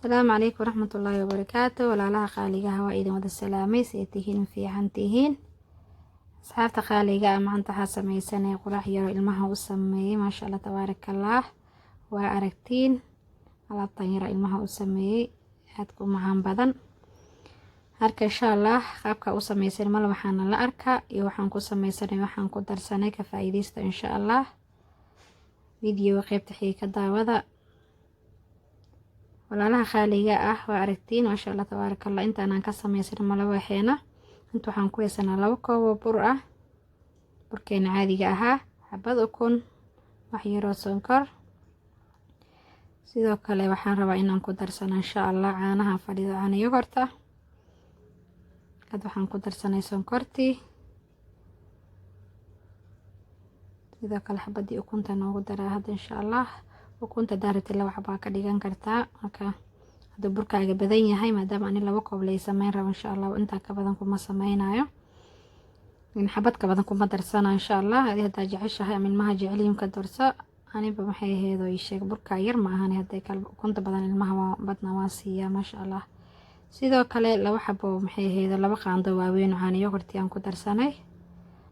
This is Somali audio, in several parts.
السلام عليكم ورحمة الله وبركاته. walaalaha qaaliga waa idin wada salaamay si tihiin fiican tihiin asxaabta qaaliga maanta waxa sameysanay quraac yar ilmaha u sameeyay maasha Allah tabarakallah waa aragtiin alaabtan yar ilmaha u sameeyay aad ku macaan badan harka insha Allah qaabka u sameysan mal waxaan la arkaa iyo waxaan ku sameysanay waxaan ku darsanay ka faa'iideysta insha Allah video qaybta xiga daawada walaalaha qaaliga waa aragtiin maasha Allah tabarakallah inta aan ka sameysan mal waxeena inta waxaan ku haysanaa 2 koob bur ah burkeena caadiga ah xabad ukun wax yar oo sonkor sidoo kale waxaan rabaa inaan ku darsano insha Allah caanaha fadhido caano yogurta waxaan ku darsanay sonkortii sidoo kale xabadii ukunta noogu daraa hadda insha Allah ukunta daarti laba xabaa ka dhigan kartaa marka hadda burkaaga badan yahay maadaama aan 2 koob lay sameyn rabo insha Allah inta ka badan kuma sameynayo in xabad ka badan kuma darsana insha Allah hadda jeceshahay ama ilmaha jeceliyeen ka darso aniba maxay heedo ii sheeg burka yar ma ahan hadda kale ukunta badan ilmaha badna waa siiya maasha Allah sidoo kale laba xabo maxay heedo laba qaando waaweyn caano yogurti aan ku darsanay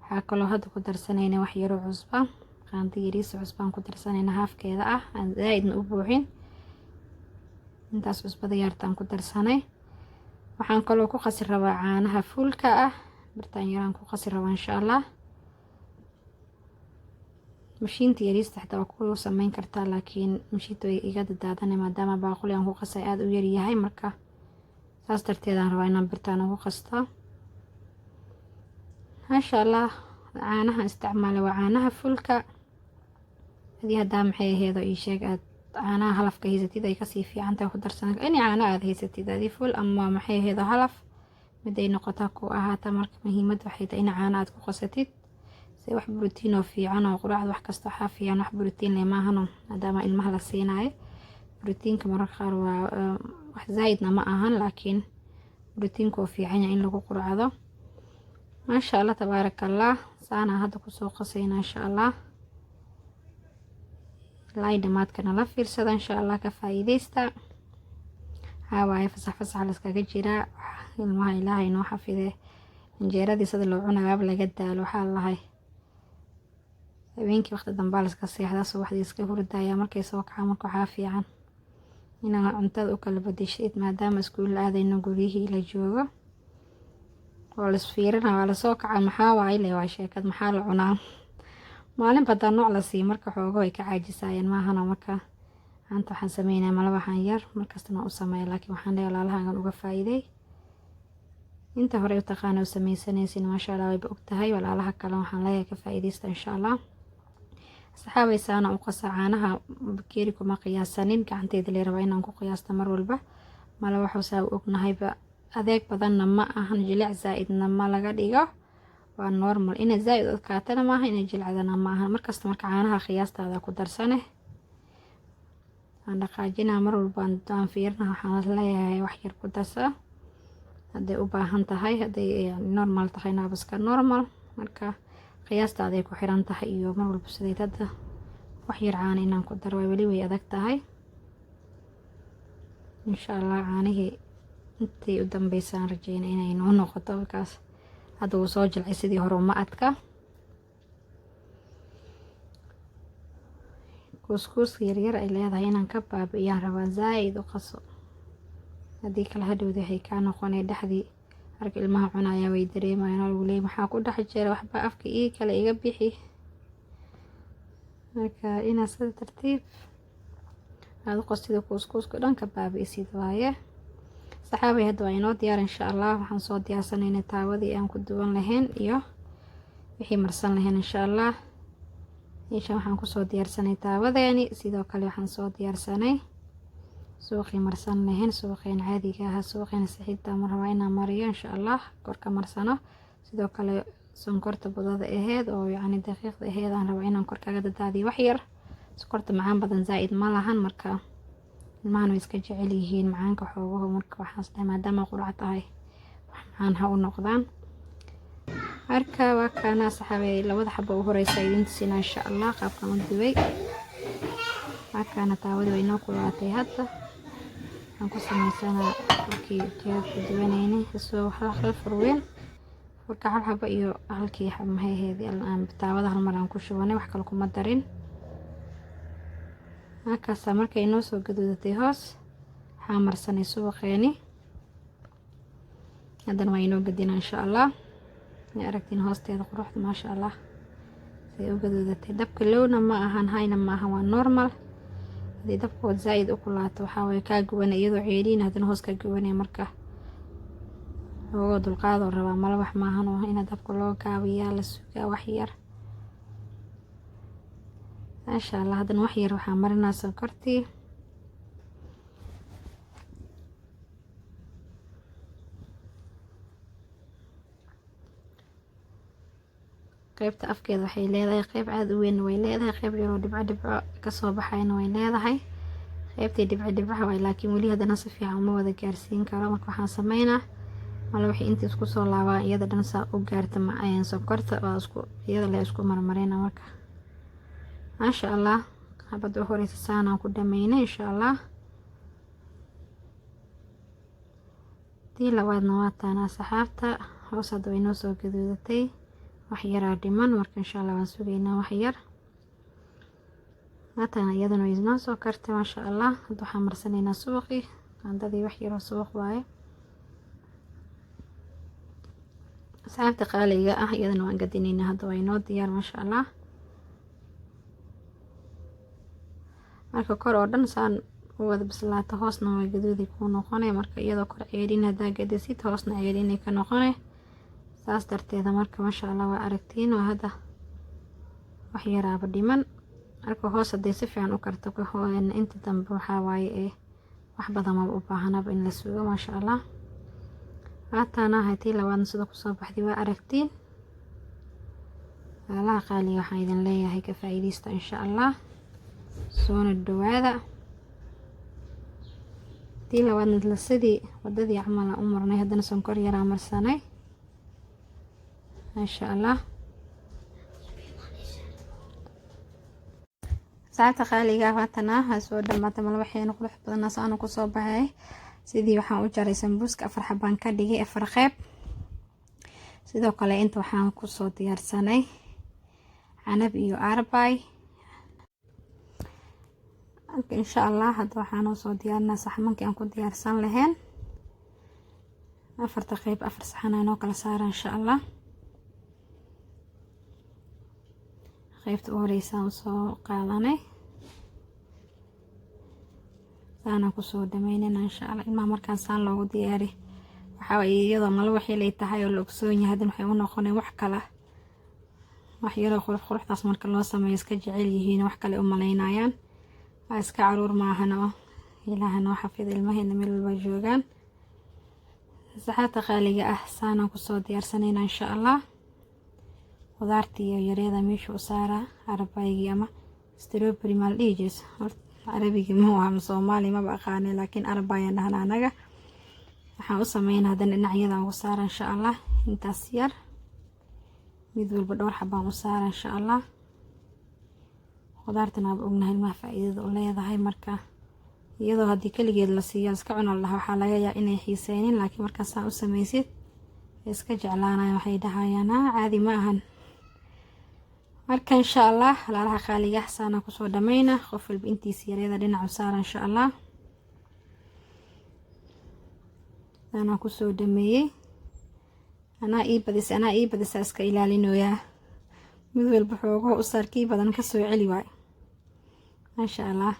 waxa kale hadda ku darsanayna wax yar oo cusba qaando yariis cusbaan ku darsanayna haafkeeda ah aan zaidna u buuxin intaas cusbada yartaan ku darsanay waxaan kale ku qasir rabaa caanaha fuulka ah birtaan yaraan ku qasir rabaa insha Allah mashiinta yariista xataa waa ku sameyn kartaa laakiin mashiinta way iga dadaadanay maadaama baaquli aan ku qasay aad u yar yahay marka saas darteed aan rabaa inaan birtaan ugu qasto masha Allah caanaha isticmaal waa caanaha fuulka hadii hadda maxay aheedo ii sheeg aad caanaha halafka haysatid ay ka sii fiican tahay ku darsan in caano aad haysatid adii fuul ama maxay aheedo halaf mid ay noqotaa ku ahaata marka muhiimad waxay tahay in caano aad ku qasatid si wax borotiin oo fiican oo quraacda wax kasta waxa fiican wax borotiin leh ma ahano maadaama ilmaha la siinayo borotiinka mararka qaar waa wax zaidna ma ahan laakiin borotiinku oo fiican in lagu quraacdo maasha Allah tabarakallah saana hadda ku soo qasayna insha Allah laay dhamaadkana la fiirsada insha Allah ka faa'iideysta hawaay fasax la iskaga jira ilmaha Ilaahay noo xafide injeeradii sida loo cunayo laga daalo waxa lahay habeenkii waqti dambe la iska seexdaa subaxdii iska hurdaya markay soo kacaan marka waxa fiican inaan cuntada u kala badishid maadaama iskuul aadayno guriyihii la joogo oo la isfiirina waa la soo kacay maxaa waay leeyahay sheekad maxaa la cunaa maalin badan nooc la sii marka xoogo ay ka caajisayeen maahana marka anta waxaan sameynaa mal waxaan yar markastana u sameeyo laakiin waxaan leeyahay walaalahan uga faa'iiday inta hore u taqaan oo sameysanaysin maasha Allah way ogtahay walaalaha kale waxaan leeyahay ka faa'iideysta insha Allah saxaabay saana u qasa caanaha bakeeri kuma qiyaasanin gacanteeda leeyahay inaan ku qiyaasta mar walba mala waxa uu ognahay adeeg badanna ma ahan jilic zaidna ma laga dhigo waa normal in zaid adkaatana ma aha in jilcadana ma aha markasta marka caanaha qiyaastaada ku darsane aan dhaqaajina mar walba aan fiirna waxaan leeyahay wax yar ku darsa haday u baahan tahay haday normal tahay naabaska normal marka qiyaastaada ay ku xiran tahay iyo mar walba siday dadda wax yar caana inaan ku daro wali way adag tahay insha Allah caanihi intii u dambeysaan rajeynaa inay noo noqoto markaas hadda uu soo jilcay sidii hore ma adka kuskus yar ay leedahay inaan ka baabi'iyaan rabaa zaid u qaso hadii kala hadhowda waxay ka noqonay dhaxdii arag ilmaha cunaya way dareemayaan oo leey maxaa ku dhex jira waxba afka kale iga bixi marka ina sida tartiib aad qostida kuskuska dhan ka baabi'isid waaye saxaabay hadda waa inoo diyaar insha Allah waxaan soo diyaarsanaynaa taawadii aan ku duwan lahayn iyo wixii marsan lahayn insha Allah waxaan ku soo diyaarsanay taawadeeni sidoo kale waxaan soo diyaarsanay suuqii marsan lahayn suuqeen caadiga ah suuqeen saxiibta marwa inaan mariyo insha Allah korka marsano sidoo kale sonkorta budada aheed oo yaani daqiiqda aheed aan rabaa inaan korkaga dadaadiyo wax yar sonkorta macaan badan zaid ma lahan marka ilmahan way iska jecel yihiin macaanka xoogaha marka waxaan maadaama quraac tahay waxaan ha u noqdaan marka waa kana saxaabay labada xabo u horeysa idin sina insha Allah qaabkan u dubay waa kana taawada way noo kulaatay hadda waxaan ku samaysanaa furkii jeedad ku duwanayni isoo hal furweyn furka hal xabo iyo halkii maxayheedii aan bitaawada hal mar aan ku shubanay wax kale kuma darin. markaas markay inoo soo gaduudatay hoos waxaan marsanay subaqeeni haddana waa inoo gadinaa insha allah. aragtiin hoosteeda quruxda maasha allah say u gaduudatay. dabka lowna ma ahan hayna ma ahan waa normal. hadii dabkood zaaid u kulaato waxaa way kaa gubanay iyadoo ceeriin haddana hoos ka gubanay marka oo dulqaadoo rabaa mala wax maahan oo in dabka loo gaabiyaa la sugaa wax yar maasha allah. haddana wax yar waxaa marinaa sonkortii qaybta afkeeda waxay leedahay qayb aad u weyn way leedahay qayb yar oo dhibco ka soo baxayna way leedahay. qaybtii dhibcaha way laakiin wali haddana si fiican uma wada gaarsiin karo marka waxaan sameynaa mala wixii intii isku soo laabaa iyada dhan saa u gaarta macaan sonkorta waa isku iyada la isku marmarina marka maasha allah. xabad u horeysa saanaan ku dhameynay insha allah. tii labaadna waa taana saxaabta hoos hadda way noo soo gaduudatay wax yaraa dhiman marka insha allah waan sugaynaa wax yar. maataana iyadana way noo soo kartay maasha allah. hadda waxaan marsanaynaa subaqii qaandadii wax yaroo subaq waaye saxaabta qaaliga ah iyadana waan gadinaynaa hadda way noo diyaar maasha allah. marka kor oo dhan saan u wada bislaata hoosna way gaduudi ku noqonay marka iyadoo kor ceeriin hadaa gadisid hoosna ceeriin ka noqonay saas darteeda marka maasha allah waa aragtiin waa hadda wax yaraaba dhiman marka hoos haday si fiican u karto ka hooyana inta dambe waxaa waaye wax badan ma u baahanaba in la sugo maasha allah. haataana hayti labaadna sida ku soo baxday waa aragtiin. alaha qaaliga waxaan idin leeyahay ka faa'iideysta insha allah soona dhawaada. tii labaadna la sidii wadadii camal aan u marnay haddana sonkor yaraa marsanay maasha allah. saacada qaaliga haatana ha soo dhamaatay mal waxayna qurux badan saan ku soo baxay sidii waxaan u jaray sambuuska 4 xabaan ka dhigay 4 qayb. sidoo kale inta waxaan ku soo diyaarsanay canab iyo arbay insha allah. hadda waxaan soo diyaarinaa saxmankii aan ku diyaarsan lahayn 4 qayb 4 saxan aan kala saaran insha allah. qaybta u horeysa soo qaadanay saana ku soo dhameynayna insha allah. ilmaha markaan saan loogu diyaari waxa way iyadoo mal waxay leeyahay tahay oo la ogsoon yahay hadan waxay u noqonay wax kala wax yar oo quruxdaas marka loo sameeyo iska jecel yihiin wax kale u maleynayaan iska caruur maahana ilaahana waxa xafid ilmaheena meel walba joogan. saxaabta qaaliga ah saana ku soo diyaarsanayna insha allah. qudaartii yareeda meesha u saara arabaygi ama strawberry mal dhiijis arabiga ma aha Soomaali ma aqaan laakiin arabayaan dhahna anaga waxaan u sameeynaa hadan dhinacyada ugu saara insha allah. intaas yar mid walba dhowr xabaan u saara insha allah. qudaartana aad ognahay ma faa'iido u leedahay marka iyadoo hadii kaligeed la siiyo iska cunal laha waxa laga yaabaa inay xiiseeyeen laakiin marka saa u sameeysid iska jeclaanayaan waxay dhahayaan caadi ma ahan. marka insha allah alaalaha qaaliga saana ku soo dhameeyna qof walba intiisa yareeda dhinac u saara insha allah. saana ku soo dhameeyay ana ii badis iska ilaalinooya mid walba xoogo u saarkii badan ka soo celi waay maasha allah.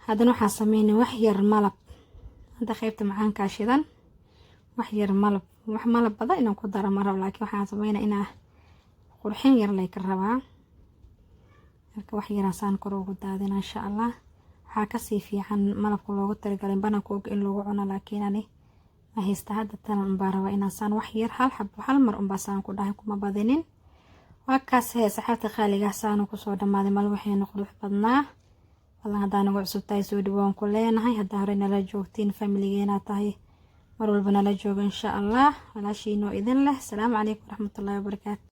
haddana waxaan sameeynaa wax yar malab hadda qaybta macaanka shidan wax yar malab wax malab badan inaan ku daro marab laakiin waxaan sameeynaa inaa qurxin yar lay ka rabaa marka wax yar aan kor ugu daadina insha allah. waxa ka sii fiican malabka loogu talagalay banaankooga in lagu cuno laakiin ani ma haysta hadda tan baaraba inaan saan wax yar hal mar saan ku dhahay kuma badinin. waa kaas saxaabta qaaliga saan ku soo dhamaaday mal waxayna qurux badnaa walaa hadaan ugu cusub tahay soo dhawaan ku leenahay hadda hore nala joogtiin familigeena tahay mar walba nala joogo insha allah. walaashiino idin leh. assalaamu calaykum waraxmatullaahi wabarakaatuh.